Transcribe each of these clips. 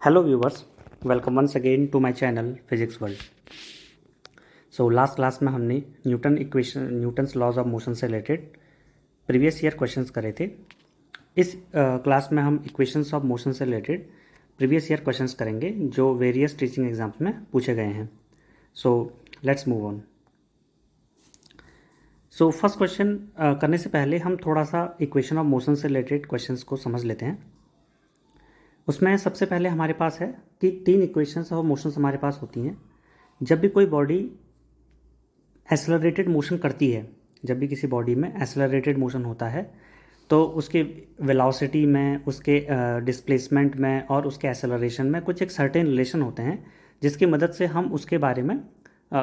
Hello viewers, welcome once again to my channel Physics World. So last class में हमने Newton's laws of motion से related previous year questions करे थे. इस class में हम इक्वेशंस ऑफ मोशन से रिलेटेड प्रीवियस ईयर क्वेश्चंस करेंगे जो वेरियस टीचिंग एग्जाम्स में पूछे गए हैं. So let's move on. So first question करने से पहले हम थोड़ा सा इक्वेशन ऑफ मोशन से रिलेटेड क्वेश्चंस को समझ लेते हैं. उसमें सबसे पहले हमारे पास है कि तीन इक्वेशंस ऑफ मोशंस हमारे पास होती हैं. जब भी कोई बॉडी एक्सेलरेटेड मोशन करती है, जब भी किसी बॉडी में एक्सेलरेटेड मोशन होता है तो उसके वेलोसिटी में, उसके डिस्प्लेसमेंट में और उसके एक्सेलरेशन में कुछ एक सर्टेन रिलेशन होते हैं जिसकी मदद से हम उसके बारे में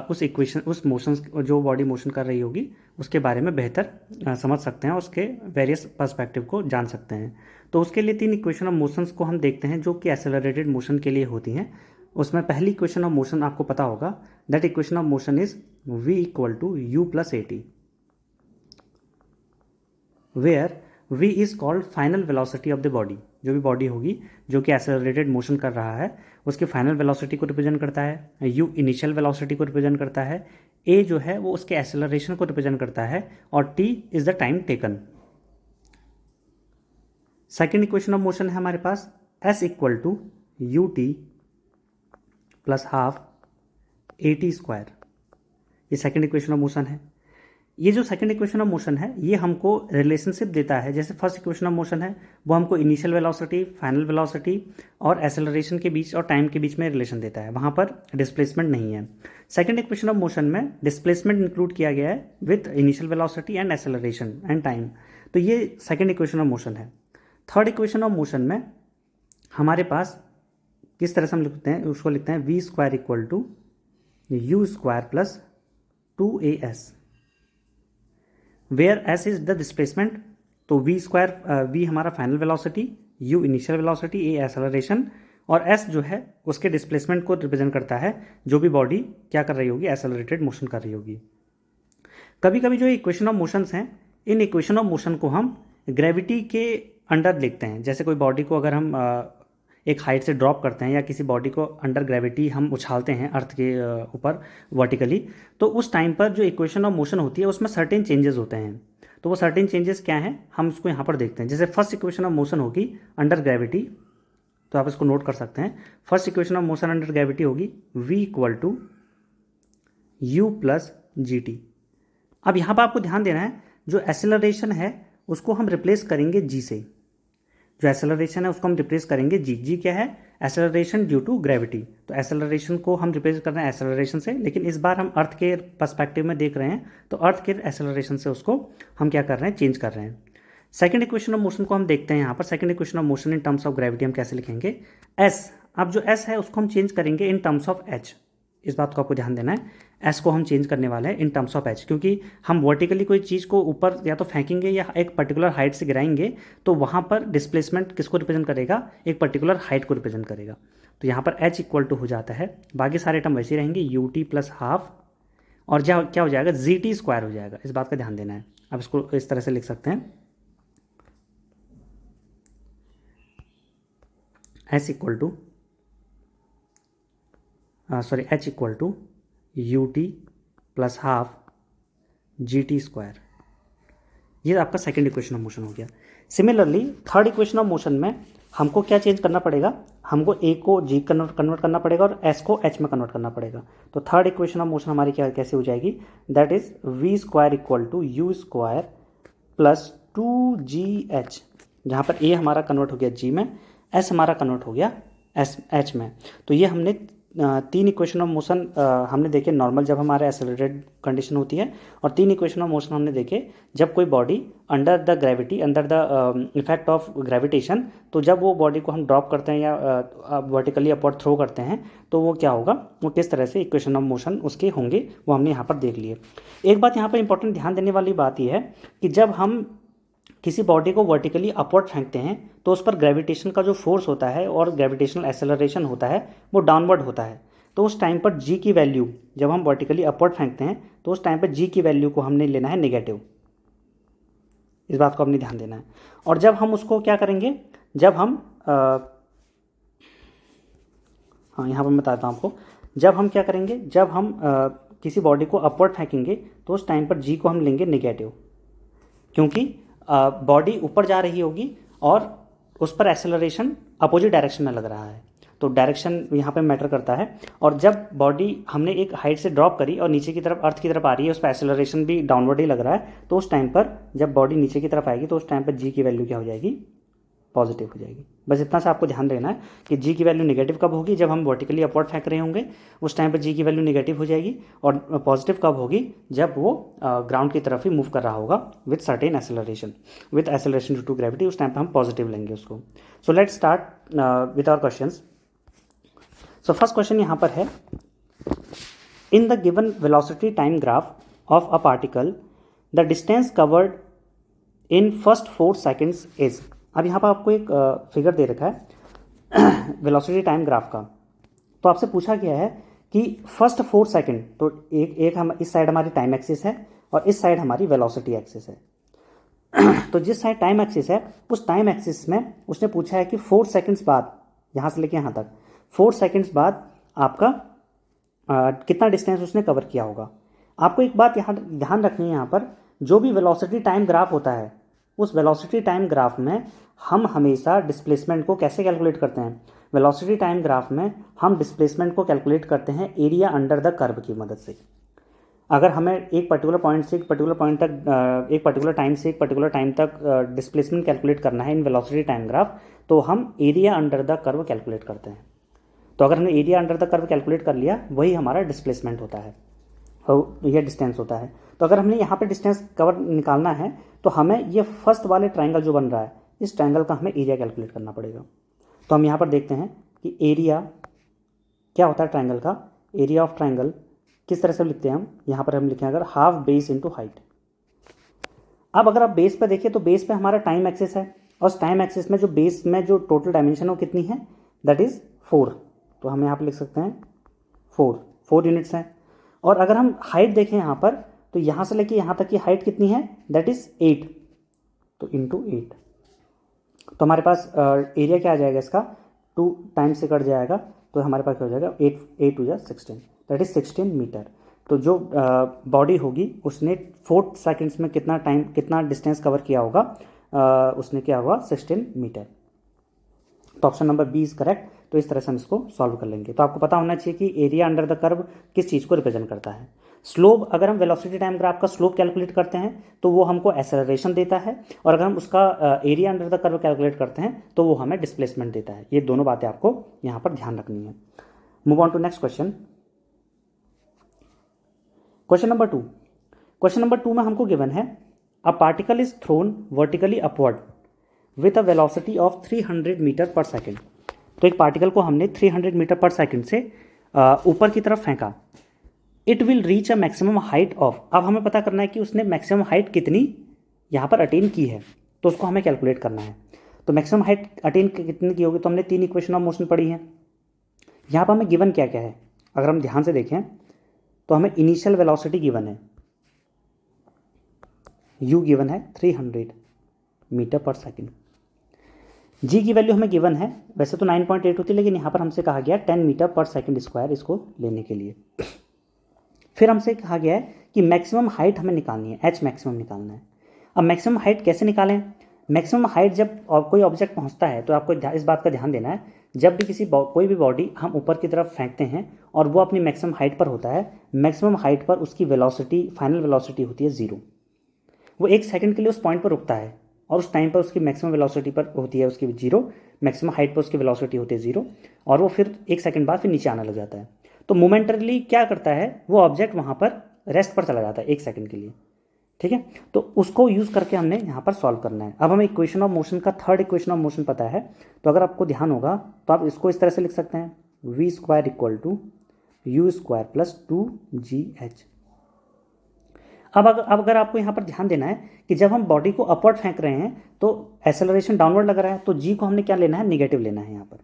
उस मोशन जो बॉडी मोशन कर रही होगी उसके बारे में बेहतर समझ सकते हैं, उसके वेरियस पर्सपेक्टिव को जान सकते हैं. तो उसके लिए तीन इक्वेशन ऑफ मोशंस को हम देखते हैं जो कि एक्सेलरेटेड मोशन के लिए होती हैं. उसमें पहली इक्वेशन ऑफ मोशन आपको पता होगा, that equation of motion is v equal to u plus a t, where v is called final velocity of the body. जो भी बॉडी होगी जो कि एक्सेलरेटेड मोशन कर रहा है उसकी फाइनल वेलोसिटी को रिप्रेजेंट करता है, u इनिशियल वेलोसिटी को रिप्रेजेंट करता है, a जो है वो उसके एक्सेलरेशन को रिप्रेजेंट करता है और t is the time taken. Second equation of motion है हमारे पास s equal to u t plus half a t square. ये सेकेंड इक्वेशन ऑफ मोशन है. ये जो सेकेंड इक्वेशन ऑफ मोशन है ये हमको रिलेशनशिप देता है. जैसे फर्स्ट इक्वेशन ऑफ मोशन है वो हमको इनिशियल वेलोसिटी, फाइनल वेलोसिटी और एक्सेलरेशन के बीच और टाइम के बीच में रिलेशन देता है, वहाँ पर डिस्प्लेसमेंट नहीं है. सेकेंड इक्वेशन ऑफ मोशन में डिस्प्लेसमेंट इंक्लूड किया गया है with initial velocity and acceleration and time. तो ये सेकेंड इक्वेशन ऑफ मोशन है. थर्ड इक्वेशन ऑफ मोशन में हमारे पास किस तरह से हम लिखते हैं, उसको लिखते हैं v square equal to u square plus two a s, where s is the displacement. तो वी स्क्वायर, वी हमारा final velocity, u initial velocity, a acceleration और एस जो है उसके डिस्प्लेसमेंट को रिप्रेजेंट करता है जो भी बॉडी क्या कर रही होगी, एक्सेलरेटेड मोशन कर रही होगी. कभी कभी जो इक्वेशन ऑफ मोशंस हैं इन इक्वेशन ऑफ मोशन को हम ग्रेविटी के अंडर लिखते हैं. जैसे कोई बॉडी को अगर हम एक हाइट से ड्रॉप करते हैं या किसी बॉडी को अंडर ग्रेविटी हम उछालते हैं अर्थ के ऊपर वर्टिकली, तो उस टाइम पर जो इक्वेशन ऑफ मोशन होती है उसमें सर्टेन चेंजेस होते हैं. तो वो सर्टेन चेंजेस क्या हैं हम उसको यहाँ पर देखते हैं. जैसे फर्स्ट इक्वेशन ऑफ मोशन होगी अंडर ग्रेविटी, तो आप इसको नोट कर सकते हैं. First equation of motion under gravity होगी v equal to u plus g t. अब यहाँ पर आपको ध्यान देना है जो एक्सेलरेशन है उसको हम रिप्लेस करेंगे g से. जो एक्सेलरेशन है उसको हम रिप्लेस करेंगे g क्या है, एक्सेलरेशन ड्यू टू ग्रेविटी. तो एक्सेलरेशन को हम रिप्लेस कर रहे हैं एक्सेलरेशन से, लेकिन इस बार हम अर्थ के पर्सपेक्टिव में देख रहे हैं तो अर्थ के एक्सेलरेशन से उसको हम क्या कर रहे हैं, चेंज कर रहे हैं. सेकेंड इक्वेशन ऑफ मोशन को हम देखते हैं. यहाँ पर second equation of motion in terms of gravity हम कैसे लिखेंगे, s. अब जो s है उसको हम चेंज करेंगे इन टर्म्स ऑफ h. इस बात को आपको ध्यान देना है, एस को हम चेंज करने वाले हैं इन टर्म्स ऑफ एच, क्योंकि हम वर्टिकली कोई चीज़ को ऊपर या तो फेंकेंगे या एक पर्टिकुलर हाइट से गिराएंगे तो वहाँ पर डिस्प्लेसमेंट किसको रिप्रेजेंट करेगा, एक पर्टिकुलर हाइट को रिप्रेजेंट करेगा. तो यहाँ पर एच इक्वल टू हो जाता है, बाकी सारे टर्म वैसे रहेंगे, यू टी प्लस हाफ और क्या हो जाएगा, जी टी स्क्वायर हो जाएगा. इस बात का ध्यान देना है. अब इसको इस तरह से लिख सकते हैं, s equal to h equal to u t plus half g t square. ये आपका सेकेंड इक्वेशन ऑफ मोशन हो गया. Similarly third equation of motion में हमको क्या चेंज करना पड़ेगा, हमको ए को जी कन्वर्ट करना पड़ेगा और एस को एच में कन्वर्ट करना पड़ेगा. तो थर्ड इक्वेशन ऑफ मोशन हमारी कैसे हो जाएगी, that is v square equal to u square plus two g h, जहाँ पर ए हमारा कन्वर्ट हो गया जी में, एस हमारा कन्वर्ट हो गया एच में. तो ये हमने तीन इक्वेशन ऑफ मोशन हमने देखे नॉर्मल जब हमारे एक्सेलरेटेड कंडीशन होती है, और तीन इक्वेशन ऑफ मोशन हमने देखे जब कोई body under the gravity, under the effect of gravitation, तो जब वो बॉडी को हम ड्रॉप करते हैं या वर्टिकली अपवर्ड थ्रो करते हैं तो वो क्या होगा, वो किस तरह से इक्वेशन ऑफ मोशन उसके होंगे वो हमने यहाँ पर देख लिए. एक बात यहाँ पर इंपॉर्टेंट ध्यान देने वाली बात यह है कि जब हम किसी बॉडी को वर्टिकली अपवर्ड फेंकते हैं तो उस पर ग्रेविटेशन का जो फोर्स होता है और ग्रेविटेशनल एक्सेलरेशन होता है वो डाउनवर्ड होता है. तो उस टाइम पर g की वैल्यू, जब हम वर्टिकली अपवर्ड फेंकते हैं तो उस टाइम पर g की वैल्यू को हमने लेना है नेगेटिव. इस बात को हमने ध्यान देना है. और जब हम उसको क्या करेंगे, जब हम हाँ, यहाँ पर मैं बताता हूँ आपको। जब हम क्या करेंगे, जब हम किसी बॉडी को अपवर्ड फेंकेंगे तो उस टाइम पर जी को हम लेंगे नेगेटिव, क्योंकि बॉडी ऊपर जा रही होगी और उस पर एक्सेलरेशन अपोजिट डायरेक्शन में लग रहा है, तो डायरेक्शन यहाँ पे मैटर करता है। और जब बॉडी हमने एक हाइट से ड्रॉप करी और नीचे की तरफ अर्थ की तरफ आ रही है, उस पर एक्सेलरेशन भी डाउनवर्ड ही लग रहा है, तो उस टाइम पर जब बॉडी नीचे की तरफ आएगी तो उस टाइम पर जी की वैल्यू क्या हो जाएगी, पॉजिटिव हो जाएगी। बस इतना सा आपको ध्यान देना है कि जी की वैल्यू नेगेटिव कब होगी, जब हम वर्टिकली अपवर्ड फेंक रहे होंगे उस टाइम पर जी की वैल्यू नेगेटिव हो जाएगी, और पॉजिटिव कब होगी, जब वो ग्राउंड की तरफ ही मूव कर रहा होगा with certain acceleration, with acceleration due to gravity, उस टाइम पर हम पॉजिटिव लेंगे उसको। So let's start with our questions. So first question यहाँ पर है, in the given velocity time graph of a particle the distance covered in first 4 seconds is. अब यहाँ पर आपको एक फिगर दे रखा है वेलोसिटी टाइम ग्राफ का, तो आपसे पूछा गया है कि फर्स्ट 4 सेकेंड, तो एक हम इस साइड हमारी टाइम एक्सिस है और इस साइड हमारी वेलोसिटी एक्सिस है तो जिस साइड टाइम एक्सिस है उस टाइम एक्सिस में उसने पूछा है कि 4 सेकेंड्स बाद, यहाँ से लेके यहाँ तक 4 सेकेंड्स बाद आपका कितना डिस्टेंस उसने कवर किया होगा। आपको एक बात यहाँ ध्यान रखनी है, यहाँ पर जो भी वेलोसिटी टाइम ग्राफ होता है उस वेलोसिटी टाइम ग्राफ में हम हमेशा डिस्प्लेसमेंट को कैसे कैलकुलेट करते हैं, वेलोसिटी टाइम ग्राफ में हम डिस्प्लेसमेंट को कैलकुलेट करते हैं एरिया अंडर द कर्व की मदद से। अगर हमें एक पर्टिकुलर पॉइंट से एक पर्टिकुलर पॉइंट तक एक पर्टिकुलर टाइम से एक पर्टिकुलर टाइम तक डिस्प्लेसमेंट कैलकुलेट करना है इन वेलोसिटी टाइम ग्राफ, तो हम area under the curve calculate करते हैं। तो अगर हमने area under the curve calculate कर लिया, वही हमारा डिस्प्लेसमेंट होता है, यह डिस्टेंस होता है। तो अगर हमने यहाँ पे डिस्टेंस कवर निकालना है तो हमें ये फर्स्ट वाले ट्रायंगल जो बन रहा है, इस ट्रायंगल का हमें एरिया कैलकुलेट करना पड़ेगा। तो हम यहाँ पर देखते हैं कि एरिया क्या होता है ट्रायंगल का। एरिया ऑफ ट्रायंगल किस तरह से लिखते हैं हम, यहाँ पर हम लिखें अगर हाफ बेस इंटू हाइट। अब अगर आप बेस पर देखिए तो बेस पे हमारा टाइम एक्सिस है, और उस टाइम एक्सिस में जो बेस में जो टोटल डायमेंशन है वो कितनी है, दैट इज़ 4। तो हम यहाँ पर लिख सकते हैं 4 यूनिट्स हैं। और अगर हम हाइट देखें यहाँ पर, तो यहाँ से लेके यहाँ तक की हाइट कितनी है, दैट इज़ 8, तो इंटू 8। तो हमारे पास एरिया क्या आ जाएगा इसका, 2 टाइम से कट जाएगा, तो हमारे पास क्या हो जाएगा 8 टू 16, दैट इज़ 16 मीटर। तो जो बॉडी होगी उसने 4 सेकेंड्स में कितना डिस्टेंस कवर किया होगा, उसने क्या होगा 16 मीटर। तो option number B is correct. तो इस तरह से हम इसको सॉल्व कर लेंगे। तो आपको पता होना चाहिए कि एरिया अंडर द कर्व किस चीज़ को रिप्रेजेंट करता है। स्लोप, अगर हम वेलोसिटी टाइम ग्राफ का स्लोप कैलकुलेट करते हैं तो वो हमको एक्सेलरेशन देता है, और अगर हम उसका area under the curve calculate करते हैं तो वो हमें डिस्प्लेसमेंट देता है। ये दोनों बातें आपको यहाँ पर ध्यान रखनी है। Move on to next question. Question number 2 में हमको गिवन है a particle is thrown vertically upward with a velocity of 300 metre per second. तो एक पार्टिकल को हमने 300 मीटर पर सेकेंड से ऊपर की तरफ फेंका। It will reach a maximum height of, अब हमें पता करना है कि उसने मैक्सिमम हाइट कितनी यहाँ पर अटेन की है, तो उसको हमें कैलकुलेट करना है। तो मैक्सिमम हाइट अटेन कितनी की होगी, तो हमने 3 इक्वेशन ऑफ मोशन पढ़ी है। यहाँ पर हमें गिवन क्या क्या है, अगर हम ध्यान से देखें तो हमें इनिशियल वेलोसिटी गिवन है, u गिवन है 300 मीटर पर सेकेंड। जी की वैल्यू हमें गिवन है, वैसे तो 9.8 होती है, लेकिन यहाँ पर हमसे कहा गया 10 मीटर पर सेकेंड स्क्वायर इसको लेने के लिए। फिर हमसे कहा गया है कि मैक्सिमम हाइट हमें निकालनी है, एच मैक्सिमम निकालना है। अब मैक्सिमम हाइट कैसे निकालें, मैक्सिमम हाइट जब कोई ऑब्जेक्ट पहुँचता है तो आपको इस बात का ध्यान देना है, जब भी कोई भी बॉडी हम ऊपर की तरफ फेंकते हैं और वो अपनी मैक्सिमम हाइट पर होता है, मैक्सिमम हाइट पर उसकी वेलोसिटी, फाइनल वेलोसिटी होती है 0। वो 1 सेकंड के लिए उस पॉइंट पर रुकता है और उस टाइम पर उसकी मैक्सिमम वेलोसिटी पर होती है उसकी 0, मैक्सिमम हाइट पर उसकी वेलोसिटी होती है 0, और वो फिर 1 सेकंड बाद फिर नीचे आने लग जाता है। तो मोमेंटरली क्या करता है, वो ऑब्जेक्ट वहाँ पर रेस्ट पर चला जाता है 1 सेकंड के लिए, ठीक है। तो उसको यूज़ करके हमने यहाँ पर सॉल्व करना है। अब हमें इक्वेशन ऑफ मोशन का थर्ड इक्वेशन ऑफ मोशन पता है, तो अगर आपको ध्यान होगा तो आप इसको इस तरह से लिख सकते हैं, v² = u² + 2gh। अब अगर आपको यहाँ पर ध्यान देना है कि जब हम बॉडी को अपवर्ड फेंक रहे हैं तो एक्सेलरेशन डाउनवर्ड लग रहा है, तो जी को हमने क्या लेना है, नेगेटिव लेना है यहाँ पर,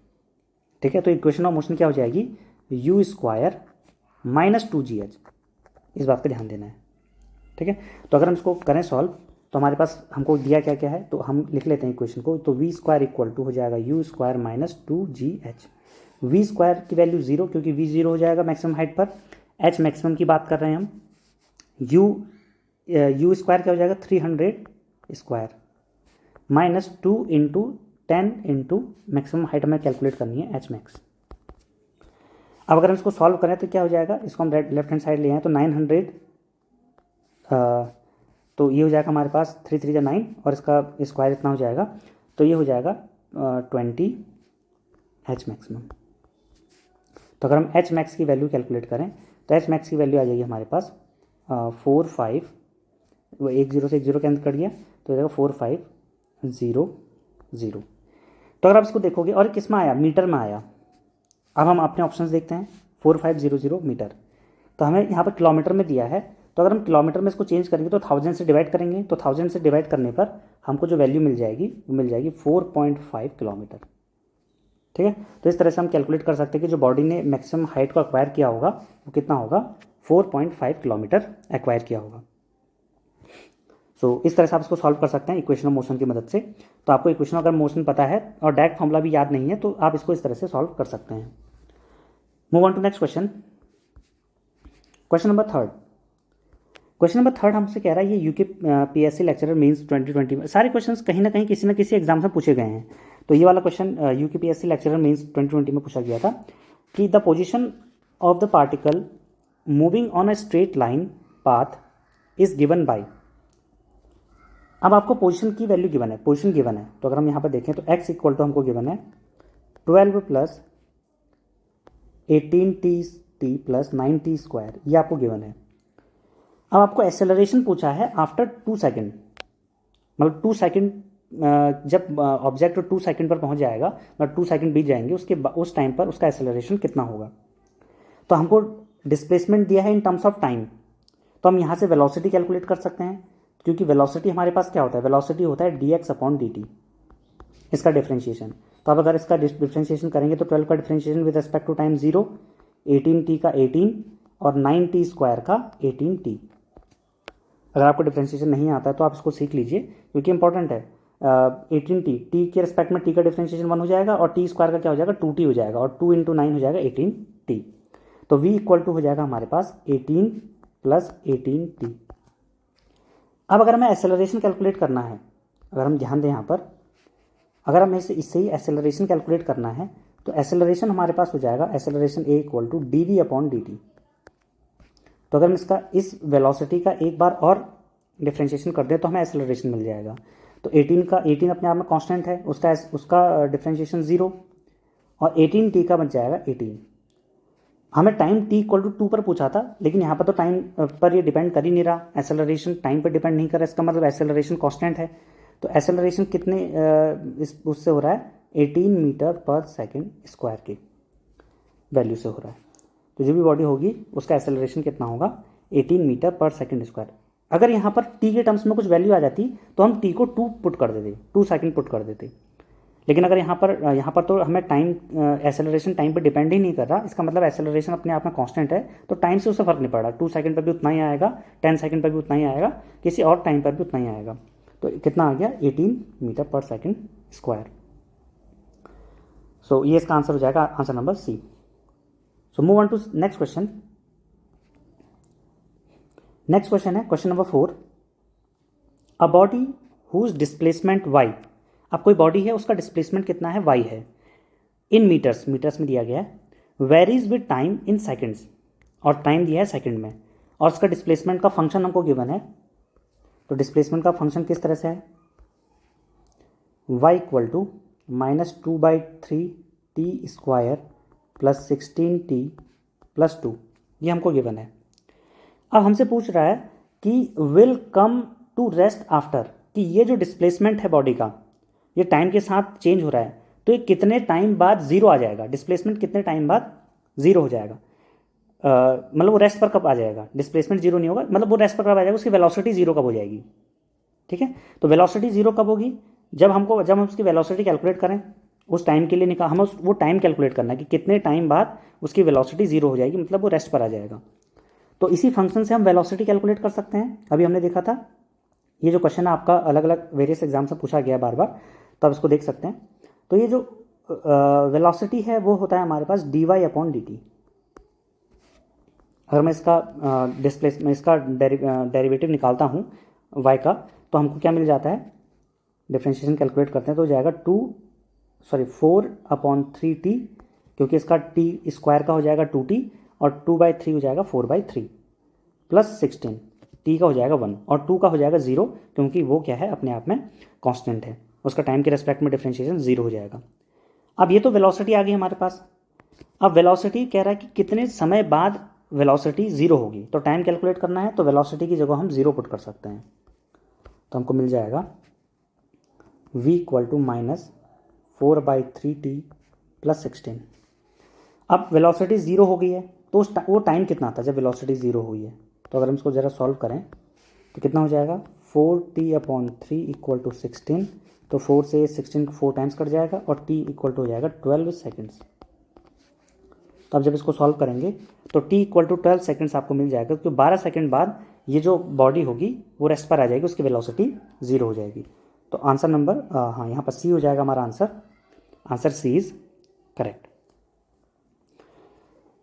ठीक है। तो इक्वेशन ऑफ मोशन क्या हो जाएगी, u² - 2gh। इस बात का ध्यान देना है, ठीक है। तो अगर हम इसको करें सॉल्व तो हमारे पास हमको दिया क्या क्या है, तो हम लिख लेते हैं इक्वेशन को। तो v² = हो जाएगा u² - 2gh। वी स्क्वायर की वैल्यू 0 क्योंकि वी 0 हो जाएगा मैक्सिमम हाइट पर। एच मैक्सिमम की बात कर रहे हैं हम। यू स्क्वायर क्या हो जाएगा 300 square minus 2 into 10 into maximum height हमें कैलकुलेट करनी है एच मैक्स। अब अगर हम इसको सॉल्व करें तो क्या हो जाएगा, इसको हम लेफ्ट हैंड साइड ले आए तो 900 तो ये हो जाएगा हमारे पास 3 3 9 और इसका स्क्वायर इतना हो जाएगा तो ये हो जाएगा 20 एच मैक्सिमम। तो अगर हम एच मैक्स की वैल्यू कैलकुलेट करें तो एच मैक्स की वैल्यू आ जाएगी हमारे पास 4 5 वो 1 0 से 1 0 कैंसिल कर दिया तो हो जाएगा 4 5 0 0। तो अगर आप इसको देखोगे और किस में आया, मीटर में आया। अब हम अपने ऑप्शंस देखते हैं 4500 मीटर, तो हमें यहाँ पर किलोमीटर में दिया है। तो अगर हम किलोमीटर में इसको चेंज करेंगे तो 1000 से डिवाइड करेंगे तो 1000 से डिवाइड करने पर हमको जो वैल्यू मिल जाएगी वो मिल जाएगी 4.5 किलोमीटर। ठीक है, तो इस तरह से हम कैलकुलेट कर सकते हैं कि जो बॉडी ने मैक्सिमम हाइट को एक्वायर किया होगा वो कितना होगा, 4.5 किलोमीटर एक्वायर किया होगा। सो इस तरह से आप इसको सॉल्व कर सकते हैं इक्वेशन ऑफ मोशन की मदद से। तो आपको इक्वेशन अगर मोशन पता है और डायरेक्ट फॉर्मूला भी याद नहीं है तो आप इसको इस तरह से सॉल्व कर सकते हैं। Move on to next question. Question number third. Question number third हमसे कह रहा है ये यूके पीएससी लेक्चरर मेंस 2020 में सारे क्वेश्चंस कहीं ना कहीं किसी न किसी एग्जाम से पूछे गए हैं। तो ये वाला question UK PSC lecturer mains 2020 में पूछा गया था कि the position of the particle moving on a straight line path is given by. अब आपको पोजीशन की वैल्यू गिवन है, पोजीशन गिवन है। तो अगर हम यहाँ पर देखें तो x इक्वल टू हमको गिवन है 12 plus 18t plus 9t square, ये आपको गिवन है। अब आपको एक्सेलरेशन पूछा है आफ्टर 2 सेकेंड, मतलब 2 सेकेंड जब ऑब्जेक्ट 2 सेकेंड पर पहुंच जाएगा, मतलब 2 सेकेंड बीत जाएंगे उसके उस टाइम पर उसका एक्सेलरेशन कितना होगा। तो हमको डिस्प्लेसमेंट दिया है इन टर्म्स ऑफ टाइम, तो हम यहाँ से वेलोसिटी कैलकुलेट कर सकते हैं क्योंकि वेलोसिटी हमारे पास क्या होता है, वेलोसिटी होता है dx/dt, इसका डिफ्रेंशिएशन। तो अब अगर इसका डिफ्रेंशिएशन करेंगे तो 12 का differentiation with respect to time 0, 18t का 18 और 9t स्क्वायर का 18t। अगर आपको डिफ्रेंशिएशन नहीं आता है तो आप इसको सीख लीजिए क्योंकि इंपॉर्टेंट है। 18t, टी के रिस्पेक्ट में टी का डिफ्रेंशिएशन 1 हो जाएगा और टी स्क्वायर का क्या हो जाएगा 2t हो जाएगा और 2 × 9 हो जाएगा 18t। तो v इक्वल टू हो जाएगा हमारे पास 18 प्लस 18t। अब अगर हमें एक्सेलरेशन कैलकुलेट करना है, अगर हम ध्यान दें यहाँ पर, अगर हमें इससे ही एक्सेलरेशन कैलकुलेट करना है तो एक्सेलरेशन हमारे पास हो जाएगा acceleration a equal to dv/dt। तो अगर हम इसका इस वेलोसिटी का एक बार और डिफ्रेंशिएशन कर दें तो हमें एक्सेलरेशन मिल जाएगा। तो 18 अपने आप में कांस्टेंट है, उसका डिफ्रेंशिएशन 0 और 18t का बच जाएगा 18। हमें टाइम t इक्वल टू 2 पर पूछा था लेकिन यहाँ पर तो टाइम पर ये डिपेंड कर ही नहीं रहा, एक्सेलरेशन टाइम पर डिपेंड नहीं कर रहा, इसका मतलब एक्सेलरेशन कांस्टेंट है। तो एक्सेलरेशन कितने उससे हो रहा है 18 मीटर पर सेकेंड स्क्वायर की वैल्यू से हो रहा है। तो जो भी बॉडी होगी उसका एक्सेलरेशन कितना होगा 18 मीटर पर सेकेंड स्क्वायर। अगर यहाँ पर t के टर्म्स में कुछ वैल्यू आ जाती तो हम t को 2 पुट कर देते, 2 सेकेंड पुट कर देते। लेकिन अगर यहाँ पर तो हमें टाइम एक्सेलरेशन टाइम पर डिपेंड ही नहीं कर रहा, इसका मतलब एक्सेलरेशन अपने आप में कांस्टेंट है तो टाइम से उससे फर्क नहीं पड़ रहा। 2 सेकंड पर भी उतना ही आएगा, 10 सेकंड पर भी उतना ही आएगा, किसी और टाइम पर भी उतना ही आएगा। तो कितना आ गया 18 मीटर पर सेकेंड स्क्वायर। सो ये इसका आंसर हो जाएगा, answer number C. So move on to next question. Next question है question number 4। A body whose displacement y, अब कोई बॉडी है उसका डिस्प्लेसमेंट कितना है y है, इन मीटर्स में दिया गया है, varies with time in seconds, और टाइम दिया है सेकंड में, और उसका डिस्प्लेसमेंट का फंक्शन हमको गिवन है। तो डिस्प्लेसमेंट का फंक्शन किस तरह से है, y equal to -2/3t square plus 16t plus 2, ये हमको गिवन है। अब हमसे पूछ रहा है कि will come to rest after, कि ये जो डिस्प्लेसमेंट है बॉडी का ये टाइम के साथ चेंज हो रहा है तो ये कितने टाइम बाद जीरो आ जाएगा, डिस्प्लेसमेंट कितने टाइम बाद जीरो हो जाएगा, मतलब वो रेस्ट पर कब आ जाएगा, डिस्प्लेसमेंट जीरो नहीं होगा, मतलब वो रेस्ट पर कब आ जाएगा, उसकी वेलोसिटी जीरो कब हो जाएगी। ठीक है, तो वेलोसिटी जीरो कब होगी, जब हम उसकी वेलोसिटी कैलकुलेट करें उस टाइम के लिए हमें वो टाइम कैलकुलेट करना है कि कितने टाइम बाद उसकी वेलोसिटी जीरो हो जाएगी, मतलब वो रेस्ट पर आ जाएगा। तो इसी फंक्शन से हम वेलोसिटी कैलकुलेट कर सकते हैं। अभी हमने देखा था ये जो क्वेश्चन है आपका अलग अलग वेरियस एग्जाम से पूछा गया बार बार, तो आप इसको देख सकते हैं। तो ये जो वेलोसिटी है वो होता है हमारे पास dy अपॉन dt। अगर मैं इसका डिस्प्लेसमेंट इसका डेरिवेटिव निकालता हूँ y का, तो हमको क्या मिल जाता है, डिफ्रेंशिएशन कैलकुलेट करते हैं तो हो जाएगा 4/3t, क्योंकि इसका t स्क्वायर का हो जाएगा 2t और 2/3 हो जाएगा 4/3 प्लस 16, t का हो जाएगा 1 और 2 का हो जाएगा 0, क्योंकि वो क्या है अपने आप में कांस्टेंट है, उसका टाइम के रेस्पेक्ट में डिफ्रेंशिएशन 0 हो जाएगा। अब ये तो वेलोसिटी आ गई हमारे पास। अब वेलोसिटी कह रहा है कि कितने समय बाद वेलोसिटी 0 होगी, तो टाइम कैलकुलेट करना है तो वेलोसिटी की जगह हम 0 पुट कर सकते हैं, तो हमको मिल जाएगा v = -4/3t प्लस 16। अब वेलोसिटी 0 हो गई है, तो वो टाइम कितना था जब वेलोसिटी 0 हुई है, तो अगर हम इसको ज़रा सॉल्व करें तो कितना हो जाएगा, 4t/3 = 16, तो 4 से 16 4 टाइम्स कट जाएगा और t इक्वल टू हो जाएगा 12 सेकेंड्स। तो अब जब इसको सॉल्व करेंगे तो t = 12 सेकेंड्स आपको मिल जाएगा, क्योंकि 12 सेकेंड बाद ये जो बॉडी होगी वो रेस्ट पर आ जाएगी, उसकी वेलोसिटी 0 हो जाएगी। तो आंसर नंबर यहाँ पर सी हो जाएगा हमारा answer C is correct.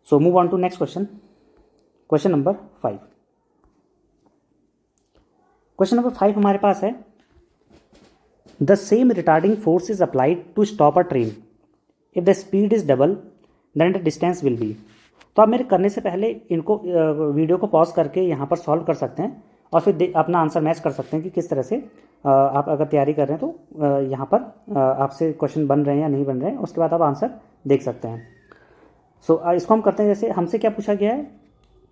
So move on to next question number 5। Question number 5 हमारे पास है, the same retarding force is applied to stop a train if the speed is double then the distance will be. तो आप मेरे करने से पहले इनको वीडियो को पॉज करके यहाँ पर सॉल्व कर सकते हैं और फिर अपना आंसर मैच कर सकते हैं कि किस तरह से आप अगर तैयारी कर रहे हैं तो यहाँ पर आपसे क्वेश्चन बन रहे हैं या नहीं बन रहे हैं, उसके बाद आप आंसर देख सकते हैं। सो इसको हम करते हैं, जैसे हमसे क्या पूछा गया है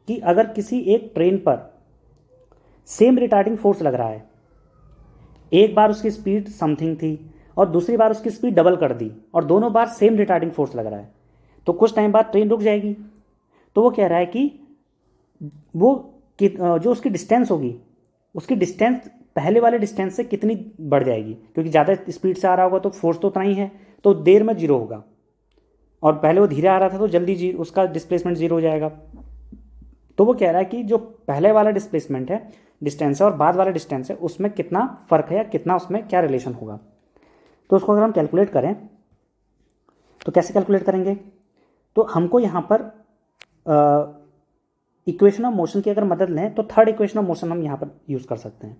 कि अगर किसी एक ट्रेन पर सेम रिटार्डिंग फोर्स लग रहा है, एक बार उसकी स्पीड समथिंग थी और दूसरी बार उसकी स्पीड डबल कर दी और दोनों बार सेम रिटार्डिंग फोर्स लग रहा है, तो कुछ टाइम बाद ट्रेन रुक जाएगी। तो वो कह रहा है कि जो उसकी डिस्टेंस होगी, उसकी डिस्टेंस पहले वाले डिस्टेंस से कितनी बढ़ जाएगी, क्योंकि ज़्यादा स्पीड से आ रहा होगा तो फोर्स तो उतना ही है, तो देर में 0 होगा, और पहले वो धीरे आ रहा था तो जल्दी उसका डिस्प्लेसमेंट 0 हो जाएगा। तो वो कह रहा है कि जो पहले वाला डिस्प्लेसमेंट है, डिस्टेंस है, और बाद वाला डिस्टेंस है, उसमें कितना फ़र्क है या कितना उसमें क्या रिलेशन होगा। तो उसको अगर हम कैलकुलेट करें तो कैसे कैलकुलेट करेंगे, तो हमको यहाँ पर इक्वेशन ऑफ मोशन की अगर मदद लें तो थर्ड इक्वेशन ऑफ मोशन हम यहाँ पर यूज़ कर सकते हैं,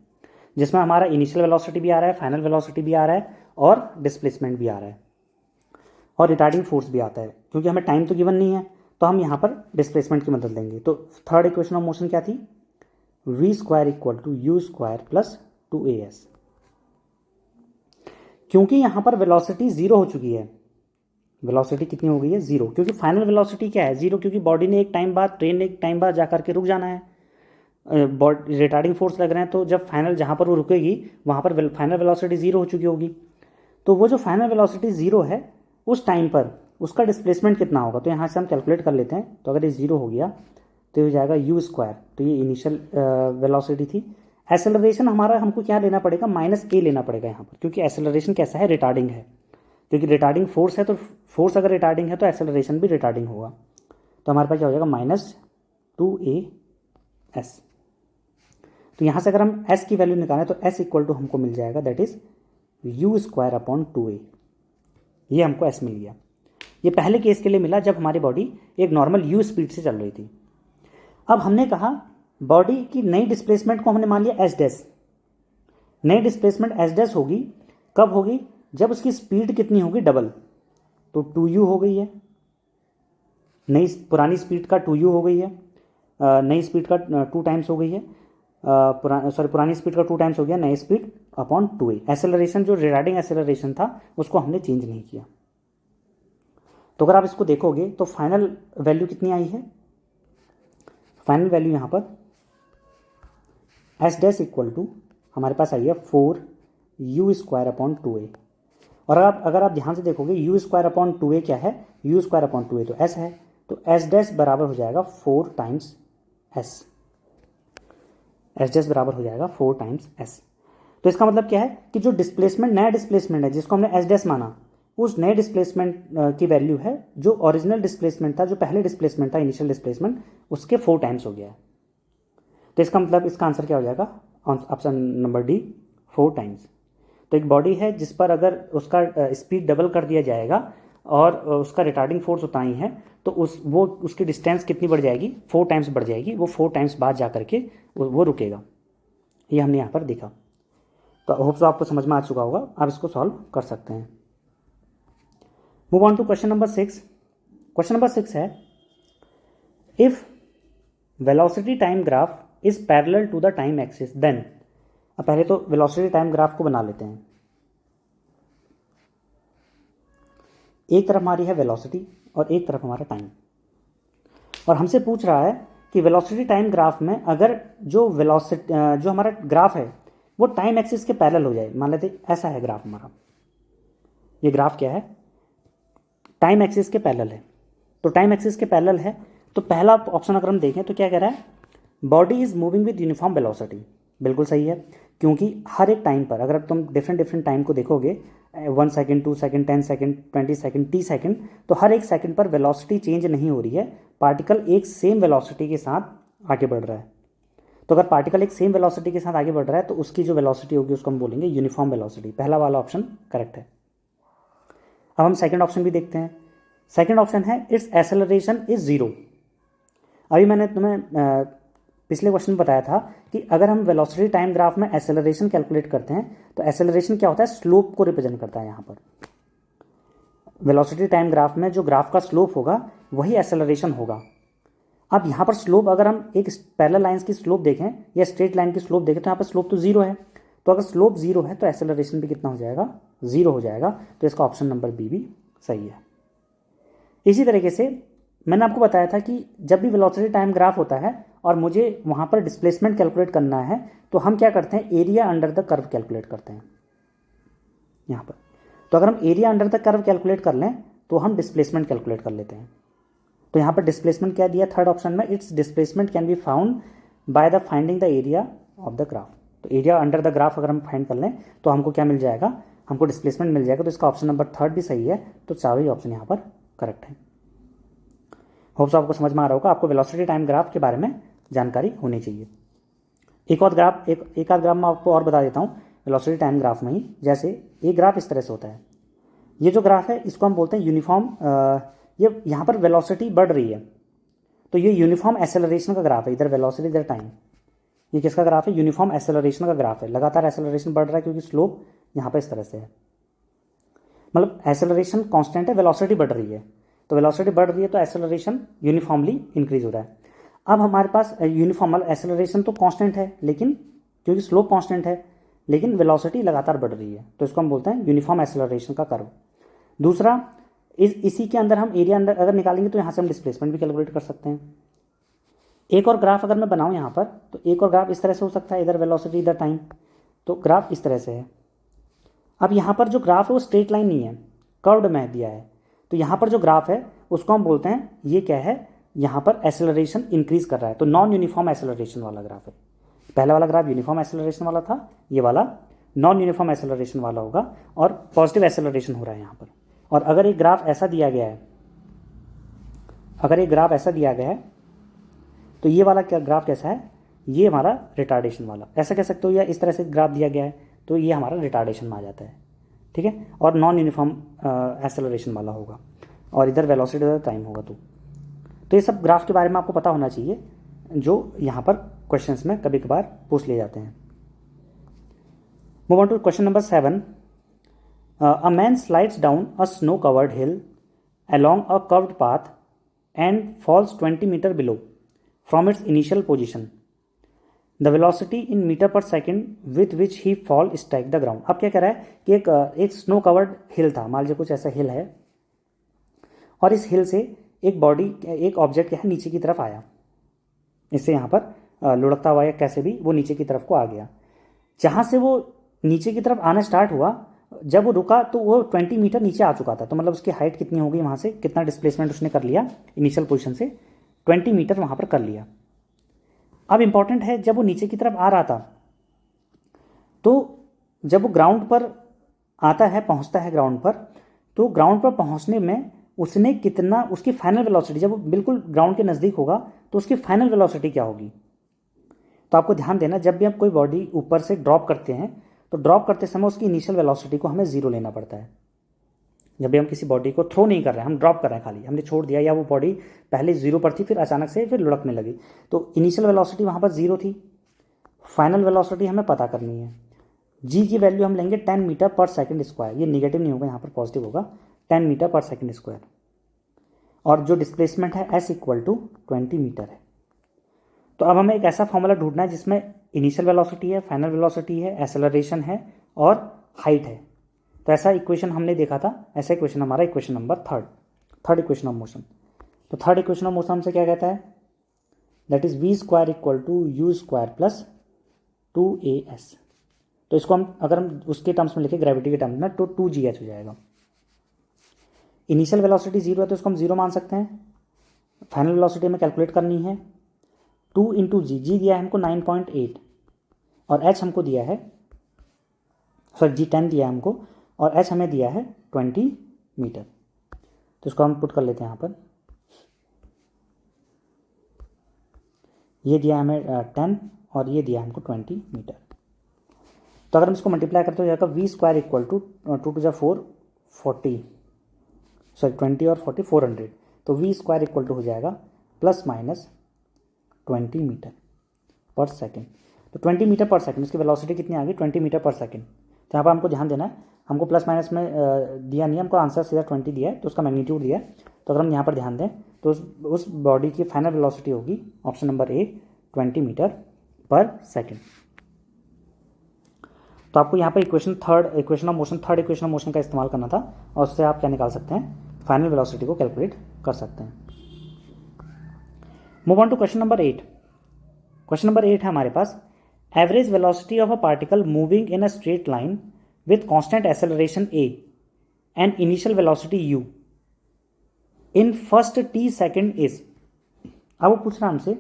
जिसमें हमारा इनिशियल वेलोसिटी भी आ रहा है, फाइनल वेलोसिटी भी आ रहा है और डिस्प्लेसमेंट भी आ रहा है और रिटार्डिंग फोर्स भी आता है। क्योंकि हमें टाइम तो गिवन नहीं है तो हम यहाँ पर डिस्प्लेसमेंट की मदद लेंगे। तो थर्ड इक्वेशन ऑफ मोशन क्या थी, v² = u² + 2as। क्योंकि यहाँ पर वेलोसिटी 0 हो चुकी है, वेलोसिटी कितनी हो गई है 0, क्योंकि फाइनल वेलोसिटी क्या है 0, क्योंकि बॉडी ने एक टाइम बाद, ट्रेन ने एक टाइम बाद जा करके रुक जाना है, रिटार्डिंग फोर्स लग रहे हैं, तो जब फाइनल जहाँ पर वो रुकेगी वहाँ पर फाइनल वेलोसिटी 0 हो चुकी होगी। तो वो जो फाइनल वेलोसिटी 0 है उस टाइम पर उसका डिस्प्लेसमेंट कितना होगा, तो यहाँ से हम कैलकुलेट कर लेते हैं। तो अगर ये 0 हो गया तो ये हो जाएगा u², तो ये इनिशियल वेलोसिटी थी। एसेलरेशन हमारा हमको क्या लेना पड़ेगा, -a लेना पड़ेगा यहाँ पर, क्योंकि एसेलरेशन कैसा है, रिटार्डिंग है, क्योंकि रिटार्डिंग फोर्स है, तो फोर्स अगर रिटार्डिंग है तो एसेलरेशन भी रिटार्डिंग होगा। तो हमारे पास क्या हो जाएगा, -2as। तो यहाँ से अगर हम s की वैल्यू निकालें तो s = हमको मिल जाएगा, दैट इज u²/2a। ये हमको s मिल गया। ये पहले केस के लिए मिला जब हमारी बॉडी एक नॉर्मल u स्पीड से चल रही थी। अब हमने कहा बॉडी की नई डिस्प्लेसमेंट को हमने मान लिया s'। नई डिस्प्लेसमेंट s' होगी, कब होगी, जब उसकी स्पीड कितनी होगी, डबल, तो 2u हो गई है, नई पुरानी स्पीड का 2u हो गई है, नई स्पीड का 2 टाइम्स हो गई है, पुरानी स्पीड का 2 टाइम्स हो गया, नई स्पीड अपॉन 2a। एसेलरेशन जो रिटार्डिंग एसेलरेशन था उसको हमने चेंज नहीं किया। तो अगर आप इसको देखोगे तो फाइनल वैल्यू कितनी आई है, फाइनल वैल्यू यहाँ पर s' = हमारे पास आई है 4u²/2a। और अगर आप ध्यान से देखोगे u²/2a क्या है, u²/2a तो s है, तो s' बराबर हो जाएगा 4 टाइम्स s, s' बराबर हो जाएगा 4 टाइम्स s। तो इसका मतलब क्या है कि जो डिस्प्लेसमेंट, नया डिस्प्लेसमेंट है जिसको हमने s' माना, उस नए डिस्प्लेसमेंट की वैल्यू है जो ओरिजिनल डिस्प्लेसमेंट था, जो पहले डिस्प्लेसमेंट था, इनिशियल डिस्प्लेसमेंट, उसके 4 टाइम्स हो गया है। तो इसका मतलब इसका आंसर क्या हो जाएगा, ऑप्शन नंबर डी, 4 टाइम्स। तो एक बॉडी है जिस पर अगर उसका स्पीड डबल कर दिया जाएगा और उसका रिटार्डिंग फोर्स उतना ही है, तो उसकी डिस्टेंस कितनी बढ़ जाएगी, 4 टाइम्स बढ़ जाएगी। वो 4 टाइम्स बाद जा करके वो रुकेगा। ये हमने यहाँ पर देखा। तो होप सो आपको समझ में आ चुका होगा, आप इसको सॉल्व कर सकते हैं। Move on to question number 6। Question number 6 है, if velocity time graph is parallel to the time axis then. अब पहले तो वेलोसिटी टाइम ग्राफ को बना लेते हैं। एक तरफ हमारी है वेलोसिटी और एक तरफ हमारा टाइम, और हमसे पूछ रहा है कि वेलोसिटी टाइम ग्राफ में अगर जो हमारा ग्राफ है वो टाइम एक्सिस के पैरेलल हो जाए। मान लेते ऐसा है ग्राफ हमारा, ये ग्राफ क्या है, टाइम एक्सिस के पैरेलल है। तो टाइम एक्सिस के पैरेलल है, तो पहला ऑप्शन अगर हम देखें तो क्या कह रहा है, body is moving with uniform velocity. बिल्कुल सही है, क्योंकि हर एक टाइम पर अगर तुम डिफरेंट टाइम को देखोगे, 1 second, 2 second, 10 second, 20 second, 30 second, तो हर एक सेकेंड पर वेलोसिटी चेंज नहीं हो रही है, पार्टिकल एक सेम वेलोसिटी के साथ आगे बढ़ रहा है। तो अगर पार्टिकल एक सेम वेलोसिटी के साथ आगे बढ़ रहा है तो उसकी जो वेलोसिटी होगी उसको हम बोलेंगे यूनिफॉर्म वेलोसिटी। पहला वाला ऑप्शन करेक्ट है। अब हम सेकंड ऑप्शन भी देखते हैं। सेकंड ऑप्शन है, इट्स एक्सेलरेशन इज 0। अभी मैंने तुम्हें पिछले क्वेश्चन में बताया था कि अगर हम वेलोसिटी टाइम ग्राफ में एक्सेलरेशन कैलकुलेट करते हैं तो एक्सेलरेशन क्या होता है, स्लोप को रिप्रेजेंट करता है। यहाँ पर वेलोसिटी टाइम ग्राफ में जो ग्राफ का स्लोप होगा वही एक्सेलरेशन होगा। अब यहाँ पर स्लोप, अगर हम एक पैरेलल लाइंस की स्लोप देखें या स्ट्रेट लाइन की स्लोप देखें तो यहाँ पर स्लोप तो 0 है। तो अगर स्लोप 0 है तो एक्सेलरेशन भी कितना हो जाएगा, 0 हो जाएगा। तो इसका ऑप्शन नंबर बी भी सही है। इसी तरीके से मैंने आपको बताया था कि जब भी वेलोसिटी टाइम ग्राफ होता है और मुझे वहाँ पर डिस्प्लेसमेंट कैलकुलेट करना है तो हम क्या करते हैं, area under the curve calculate करते हैं यहाँ पर। तो अगर हम area under the curve calculate कर लें तो हम डिस्प्लेसमेंट कैलकुलेट कर लेते हैं। तो यहाँ पर डिस्प्लेसमेंट क्या दिया थर्ड ऑप्शन में, it's displacement can be found by the finding the area of the graph. तो एरिया अंडर द ग्राफ अगर हम फाइंड कर लें तो हमको क्या मिल जाएगा, हमको डिस्प्लेसमेंट मिल जाएगा। तो इसका ऑप्शन नंबर थर्ड भी सही है। तो चारों ही ऑप्शन यहाँ पर करेक्ट है। होप्स आपको समझ में आ रहा होगा। आपको वेलोसिटी टाइम ग्राफ के बारे में जानकारी होनी चाहिए। एक आध ग्राफ मैं आपको और बता देता हूँ वेलोसिटी टाइम ग्राफ में ही। जैसे एक ग्राफ इस तरह से होता है, ये जो ग्राफ है इसको हम बोलते हैं यूनिफॉर्म। ये यहाँ पर वेलोसिटी बढ़ रही है तो ये यूनिफॉर्म एक्सेलरेशन का ग्राफ है। इधर वेलोसिटी इधर टाइम, ये किसका ग्राफ है, यूनिफॉर्म एक्सेलरेशन का ग्राफ है। लगातार एक्सेलरेशन बढ़ रहा है क्योंकि स्लोप यहाँ पर इस तरह से है, मतलब एक्सेलरेशन कांस्टेंट है, वेलोसिटी बढ़ रही है। तो वेलोसिटी बढ़ रही है तो एक्सेलरेशन यूनिफॉर्मली इंक्रीज हो रहा है। अब हमारे पास यूनिफॉर्म एक्सेलरेशन तो कांस्टेंट है, लेकिन क्योंकि स्लोप कांस्टेंट है लेकिन वेलोसिटी लगातार बढ़ रही है, तो इसको हम बोलते हैं यूनिफॉर्म एक्सेलरेशन का कर्व। दूसरा, इसी के अंदर हम एरिया अंदर अगर निकालेंगे तो यहाँ से हम डिस्प्लेसमेंट भी कैलकुलेट कर सकते हैं। एक और ग्राफ अगर मैं बनाऊँ यहाँ पर, तो एक और ग्राफ इस तरह से हो सकता है, इधर वेलोसिटी इधर टाइम। तो ग्राफ इस तरह से है। अब यहाँ पर जो ग्राफ है वो स्ट्रेट लाइन नहीं है, कर्व्ड में दिया है। तो यहाँ पर जो ग्राफ है उसको हम बोलते हैं, ये क्या है, यहाँ पर एक्सेलरेशन इंक्रीज कर रहा है। तो नॉन यूनिफॉर्म एक्सेलरेशन वाला ग्राफ है। पहला वाला ग्राफ यूनिफॉर्म एक्सेलरेशन वाला था, ये वाला नॉन यूनिफॉर्म एक्सेलरेशन वाला होगा और पॉजिटिव एक्सेलरेशन हो रहा है यहाँ पर। और अगर एक ग्राफ ऐसा दिया गया है, अगर एक ग्राफ ऐसा दिया गया है तो ये वाला क्या ग्राफ कैसा है, ये हमारा रिटार्डेशन वाला, ऐसा कह सकते हो। या इस तरह से ग्राफ दिया गया है तो ये हमारा रिटार्डेशन में आ जाता है, ठीक है। और नॉन यूनिफॉर्म एक्सेलरेशन वाला होगा और इधर वेलोसिटी इधर टाइम होगा। तो ये सब ग्राफ के बारे में आपको पता होना चाहिए, जो यहाँ पर क्वेश्चंस में कभी कभार पूछ लिए जाते हैं। Move on to question number 7। A man slides down a snow covered hill along a curved path and falls 20 meter below from its initial position. The velocity in meter per second with which he fall strike the ground. अब क्या कह रहा है कि एक snow covered हिल था, मान लीजिए कुछ ऐसा हिल है, और इस हिल से एक ऑब्जेक्ट क्या है नीचे की तरफ आया, इससे यहाँ पर लुढ़कता हुआ या कैसे भी वो नीचे की तरफ को आ गया। जहाँ से वो नीचे की तरफ आना स्टार्ट हुआ, जब वो रुका तो वो 20 मीटर नीचे आ चुका था। तो मतलब उसकी हाइट कितनी होगी, वहाँ से कितना डिस्प्लेसमेंट उसने कर लिया, इनिशियल पोजीशन से 20 मीटर वहाँ पर कर लिया। अब इंपॉर्टेंट है, जब वो नीचे की तरफ आ रहा था तो जब वो ग्राउंड पर आता है, पहुँचता है ग्राउंड पर, तो ग्राउंड पर पहुँचने में उसने कितना, उसकी फाइनल वेलोसिटी, जब वो बिल्कुल ग्राउंड के नज़दीक होगा तो उसकी फाइनल वेलोसिटी क्या होगी। तो आपको ध्यान देना, जब भी आप कोई बॉडी ऊपर से ड्रॉप करते हैं तो ड्रॉप करते समय उसकी इनिशियल वेलोसिटी को हमें 0 लेना पड़ता है। जब भी हम किसी बॉडी को थ्रो नहीं कर रहे हैं, हम ड्रॉप कर रहे हैं, खाली हमने छोड़ दिया, या वो बॉडी पहले 0 पर थी फिर अचानक से फिर लुढ़कने लगी, तो इनिशियल वेलोसिटी वहाँ पर 0 थी, फाइनल वेलोसिटी हमें पता करनी है। जी की वैल्यू हम लेंगे 10 मीटर पर सेकंड स्क्वायर, ये निगेटिव नहीं होगा, यहाँ पर पॉजिटिव होगा, 10 मीटर पर सेकंड स्क्वायर, और जो डिस्प्लेसमेंट है s इक्वल टू 20 मीटर है। तो अब हमें एक ऐसा फॉर्मूला ढूंढना है जिसमें इनिशियल वेलोसिटी है, फाइनल वेलोसिटी है, एक्सेलरेशन है और हाइट है। तो ऐसा इक्वेशन हमने देखा था, ऐसा इक्वेशन हमारा equation number third equation of motion. तो थर्ड इक्वेशन ऑफ मोशन हमसे क्या कहता है, that is v square equal to u square plus 2as। तो इसको हम अगर हम उसके टर्म्स में लिखे, ग्रेविटी के टर्म्स में, तो 2gh हो जाएगा। इनिशियल वेलोसिटी 0 है तो इसको हम 0 मान सकते हैं। फाइनल वेलोसिटी हमें कैलकुलेट करनी है, 2 इंटू जी दिया है हमको 9.8 और h हमको दिया है, सॉरी जी 10 दिया है हमको, और h हमें दिया है 20 मीटर। तो इसको हम पुट कर लेते हैं यहाँ पर, ये दिया हमें 10 और ये दिया हमको 20 मीटर। तो अगर हम इसको मल्टीप्लाई करते हो जाएगा v square equal to 2 to 4 40, sorry 20 और 40 400, तो v स्क्वायर इक्वल टू हो जाएगा plus minus 20 metre per second. तो 20 मीटर पर सेकेंड, इसकी वेलोसिटी कितनी आ गई, 20 मीटर पर सेकेंड। तो यहाँ पर हमको ध्यान देना है, हमको प्लस माइनस में दिया नहीं, हमको आंसर सीधा 20 दिया है, तो उसका मैग्नीट्यूड दिया है। तो अगर हम यहाँ पर ध्यान दें तो उस बॉडी की फाइनल वेलोसिटी होगी option number A 20 metre per second. तो आपको यहाँ पर थर्ड इक्वेशन ऑफ मोशन का इस्तेमाल करना था, और उससे आप क्या निकाल सकते हैं, फाइनल वेलोसिटी को कैलकुलेट कर सकते हैं। Move on to question number 8। Question number 8 है हमारे पास, average velocity of a particle moving in a straight line with constant acceleration a and initial velocity u in first t second is. अब वो पूछ रहा है हमसे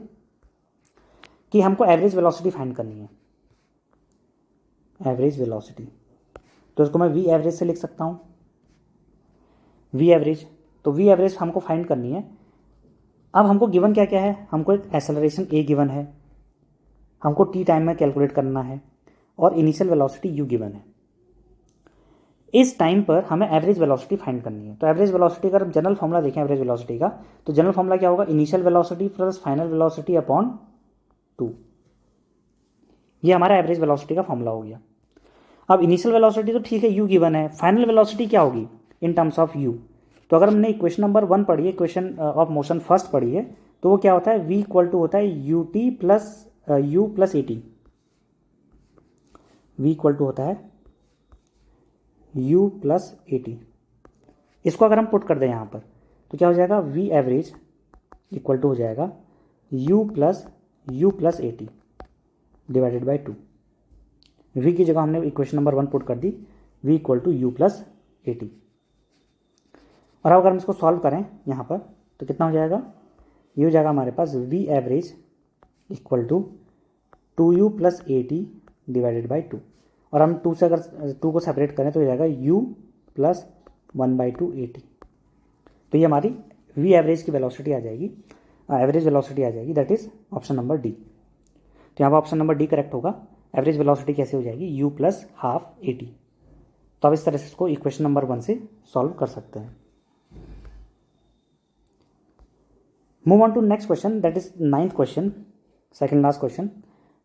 कि हमको एवरेज वेलोसिटी फाइंड करनी है, एवरेज वेलोसिटी। तो इसको मैं v एवरेज से लिख सकता हूँ, v एवरेज। तो v एवरेज हमको फाइंड करनी है। अब हमको गिवन क्या क्या है, हमको एक एक्सेलरेशन a गिवन है, हमको t टाइम में कैलकुलेट करना है, और इनिशियल वेलोसिटी u गिवन है। इस टाइम पर हमें एवरेज वेलोसिटी फाइंड करनी है। तो एवरेज वेलोसिटी का जनरल फॉर्मूला देखें एवरेज वेलोसिटी का, तो जनरल फॉर्मूला क्या होगा, initial velocity plus final velocity upon 2। ये हमारा एवरेज वेलोसिटी का फॉर्मूला हो गया। अब इनिशियल वेलोसिटी तो ठीक है, u गिवन है, फाइनल वेलोसिटी क्या होगी इन टर्म्स ऑफ u। तो अगर हमने इक्वेशन नंबर 1 पढ़ी है, इक्वेशन ऑफ मोशन फर्स्ट पढ़ी है, तो वो क्या होता है, v इक्वल टू होता है ut plus u plus at। v equal to होता है u प्लस at। इसको अगर हम पुट कर दें यहाँ पर तो क्या हो जाएगा, v एवरेज इक्वल टू हो जाएगा u plus at divided by 2। v की जगह हमने इक्वेशन नंबर 1 पुट कर दी, v equal to u plus at। और अब अगर हम इसको सॉल्व करें यहाँ पर तो कितना हो जाएगा, ये हो जाएगा हमारे पास v average equal to 2u plus at divided by 2। और हम 2 से अगर 2 को सेपरेट करें तो हो जाएगा u प्लस 1/2 at। तो ये हमारी v एवरेज की वेलोसिटी आ जाएगी, एवरेज वेलोसिटी आ जाएगी, that is option number D. तो यहाँ पर ऑप्शन नंबर डी करेक्ट होगा। एवरेज वेलोसिटी कैसे हो जाएगी, u प्लस हाफ at। तो अब इस तरह से इसको इक्वेशन नंबर 1 से सॉल्व कर सकते हैं। Move on to next question, that is 9th question, second last question.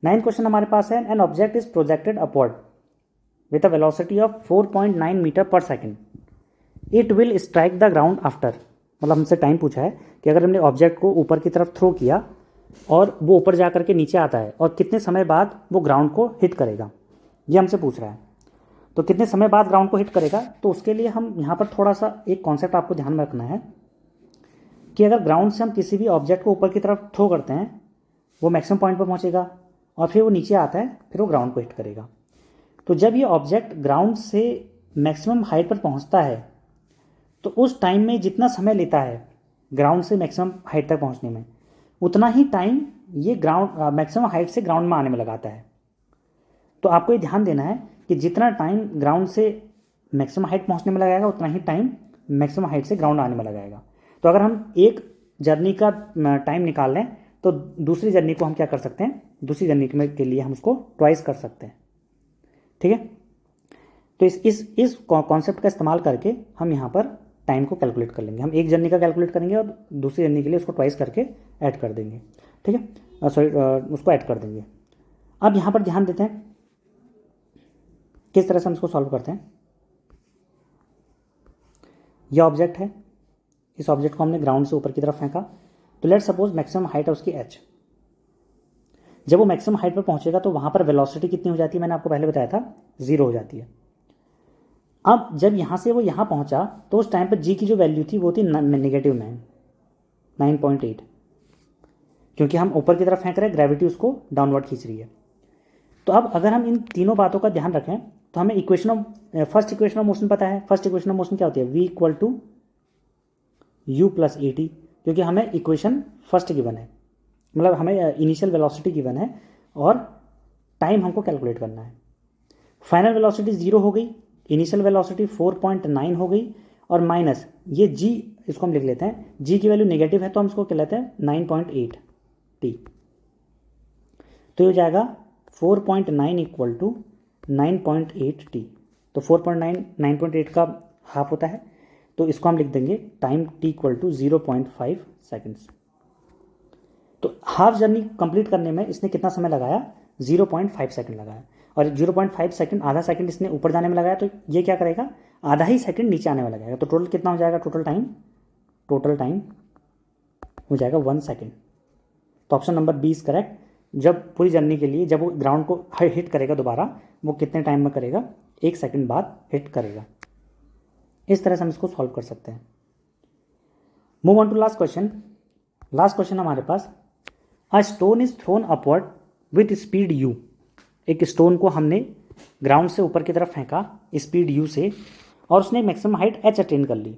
9th question हमारे पास है, an object is projected upward with a velocity of 4.9 metre per second, it will strike the ground after. मतलब हमसे time पूछा है कि अगर हमने ऑब्जेक्ट को ऊपर की तरफ थ्रो किया और वो ऊपर जा करके नीचे आता है, और कितने समय बाद वो ग्राउंड को हिट करेगा, ये हमसे पूछ रहा है। तो कितने समय बाद ग्राउंड को हिट करेगा, तो उसके लिए हम यहाँ पर थोड़ा सा एक कॉन्सेप्ट आपको ध्यान में रखना है कि अगर ग्राउंड से हम किसी भी ऑब्जेक्ट को ऊपर की तरफ थ्रो करते हैं, वो मैक्सिमम पॉइंट पर पहुँचेगा और फिर वो नीचे आता है, फिर वो ग्राउंड को हिट करेगा। तो जब ये ऑब्जेक्ट ग्राउंड से मैक्सिमम हाइट पर पहुँचता है, तो उस टाइम में जितना समय लेता है ग्राउंड से मैक्सिमम हाइट तक पहुँचने में, उतना ही टाइम ये ग्राउंड मैक्सिमम हाइट से ग्राउंड में आने में लगाता है। तो आपको ये ध्यान देना है कि जितना टाइम ग्राउंड से मैक्सिमम हाइट पहुँचने में लगाएगा, उतना ही टाइम मैक्सिमम हाइट से ग्राउंड आने में लगाएगा। तो अगर हम एक जर्नी का टाइम निकाल लें तो दूसरी जर्नी को हम क्या कर सकते हैं, दूसरी जर्नी के लिए हम उसको ट्वाइस कर सकते हैं, ठीक है। तो इस कॉन्सेप्ट का इस्तेमाल करके हम यहाँ पर टाइम को कैलकुलेट कर लेंगे। हम एक जर्नी का कैलकुलेट करेंगे और दूसरी जर्नी के लिए उसको ट्वाइस करके ऐड कर देंगे, ठीक है, सॉरी उसको ऐड कर देंगे। अब यहाँ पर ध्यान देते हैं किस तरह से हम इसको सॉल्व करते हैं। यह ऑब्जेक्ट है, इस ऑब्जेक्ट को हमने ग्राउंड से ऊपर की तरफ फेंका, तो लेट सपोज मैक्सिमम हाइट है उसकी h। जब वो मैक्सिमम हाइट पर पहुंचेगा तो वहां पर वेलोसिटी कितनी हो जाती है, मैंने आपको पहले बताया था 0 हो जाती है। अब जब यहां से वो यहां पहुंचा तो उस टाइम पर g की जो वैल्यू थी वो थी -9.8, क्योंकि हम ऊपर की तरफ फेंक रहे हैं, ग्रेविटी उसको डाउनवर्ड खींच रही है। तो अब अगर हम इन तीनों बातों का ध्यान रखें तो हमें फर्स्ट इक्वेशन ऑफ मोशन पता है। फर्स्ट इक्वेशन ऑफ मोशन क्या होती है, v equal to u plus a t, क्योंकि हमें इक्वेशन फर्स्ट गिवन है, मतलब हमें इनिशियल वेलोसिटी गिवन है और टाइम हमको कैलकुलेट करना है। फाइनल वेलोसिटी 0 हो गई, इनिशियल वेलोसिटी 4.9 हो गई और माइनस ये g, इसको हम लिख लेते हैं, g की वैल्यू नेगेटिव है तो हम इसको क्या लेते हैं 9.8 t। तो ये हो जाएगा 4.9 इक्वल टू 9.8 t। तो 4.9 9.8 का हाफ होता है, तो इसको हम लिख देंगे time t equal to 0.5 seconds. तो हाफ जर्नी कंप्लीट करने में इसने कितना समय लगाया, 0.5 सेकंड लगाया, और 0.5 सेकंड, आधा सेकंड इसने ऊपर जाने में लगाया, तो ये क्या करेगा, आधा ही सेकंड नीचे आने में लगाएगा। तो टोटल कितना हो जाएगा, टोटल टाइम हो जाएगा 1 सेकंड। तो option number B is correct. जब पूरी जर्नी के लिए जब वो ग्राउंड को हिट करेगा दोबारा, वो कितने टाइम में करेगा, 1 सेकंड बाद हिट करेगा। इस तरह से हम इसको सॉल्व कर सकते हैं। Move on to last question. Last question हमारे पास, a stone is thrown upward with speed u। एक स्टोन को हमने ग्राउंड से ऊपर की तरफ फेंका स्पीड u से, और उसने मैक्सिमम हाइट h अटेन कर ली।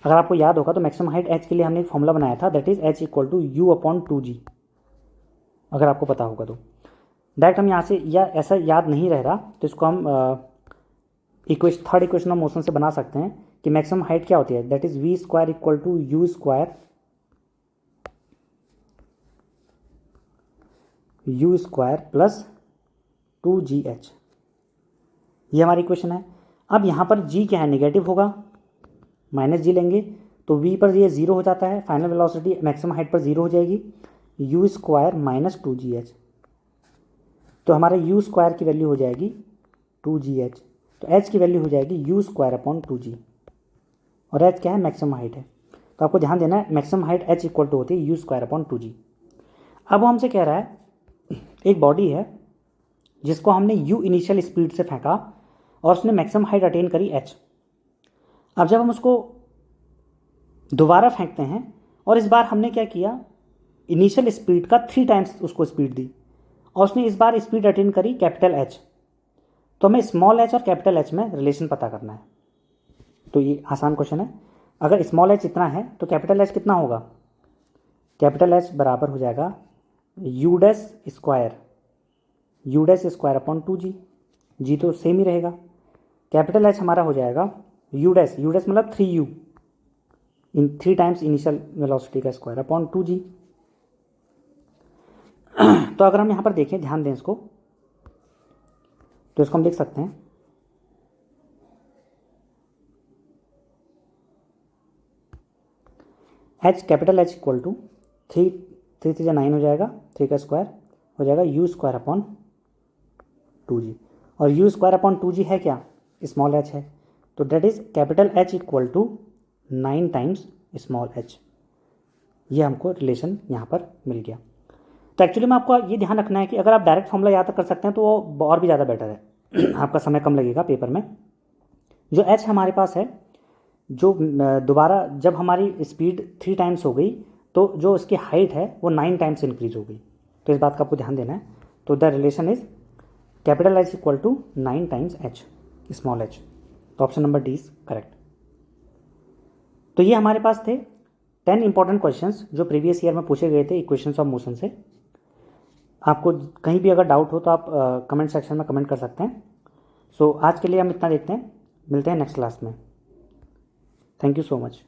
अगर आपको याद होगा तो मैक्सिमम हाइट h के लिए हमने एक फॉर्मूला बनाया था, that is h equal to u upon 2g। अगर आपको पता होगा तो डायरेक्ट हम यहाँ से, या ऐसा याद नहीं रह रहा तो इसको हम थर्ड इक्वेशन ऑफ मोशन से बना सकते हैं कि मैक्सिमम हाइट क्या होती है, that is v square equal to u square plus 2gh। ये हमारी इक्वेशन है। अब यहाँ पर g क्या है, नेगेटिव होगा, माइनस g लेंगे तो v पर ये 0 हो जाता है, फाइनल वेलोसिटी मैक्सिमम हाइट पर 0 हो जाएगी, u स्क्वायर माइनस 2gh। तो हमारे u स्क्वायर की वैल्यू हो जाएगी 2gh, तो h की वैल्यू हो जाएगी u स्क्वायर अपॉन 2g, और h क्या है, मैक्सिमम हाइट है। तो आपको ध्यान देना है maximum height h equal to होती है u स्क्वायर अपॉन 2g। अब वो हमसे कह रहा है एक बॉडी है जिसको हमने u इनिशियल स्पीड से फेंका और उसने मैक्सिमम हाइट अटेन करी h। अब जब हम उसको दोबारा फेंकते हैं और इस बार हमने क्या किया, इनिशियल स्पीड का 3 टाइम्स उसको स्पीड दी और उसने इस बार स्पीड अटेन करी कैपिटल H। तो हमें स्मॉल h और कैपिटल H में रिलेशन पता करना है। तो ये आसान क्वेश्चन है। अगर स्मॉल h इतना है तो कैपिटल H कितना होगा, कैपिटल H बराबर हो जाएगा u dash square upon 2g। g तो सेम ही रहेगा। कैपिटल H हमारा हो जाएगा u डैश मतलब 3u इन 3 टाइम्स इनिशियल वेलोसिटी का स्क्वायर अपॉन 2g। तो अगर हम यहाँ पर देखें, ध्यान दें इसको, तो इसको हम लिख सकते हैं h capital H equal to 3 3 9 हो जाएगा, 3 का स्क्वायर हो जाएगा u स्क्वायर अपॉन 2g, और u स्क्वायर अपॉन 2g है क्या, स्मॉल h है, तो that is capital H equal to 9 times small h। ये हमको रिलेशन यहाँ पर मिल गया। तो एक्चुअली में आपको ये ध्यान रखना है कि अगर आप डायरेक्ट फॉर्मूला याद कर सकते हैं तो वो और भी ज़्यादा बेटर है आपका समय कम लगेगा पेपर में। जो h हमारे पास है, जो दोबारा जब हमारी स्पीड 3 टाइम्स हो गई तो जो उसकी हाइट है वो 9 टाइम्स इंक्रीज हो गई। तो इस बात का आपको ध्यान देना है। तो the relation is capital H equal to 9 times h small h। तो option number D is correct. तो ये हमारे पास थे 10 इंपॉर्टेंट क्वेश्चंस जो प्रीवियस ईयर में पूछे गए थे इक्वेशंस ऑफ मोशन से। आपको कहीं भी अगर डाउट हो तो आप कमेंट सेक्शन में कमेंट कर सकते हैं। सो आज के लिए हम इतना देखते हैं, मिलते हैं नेक्स्ट क्लास में। Thank you so much.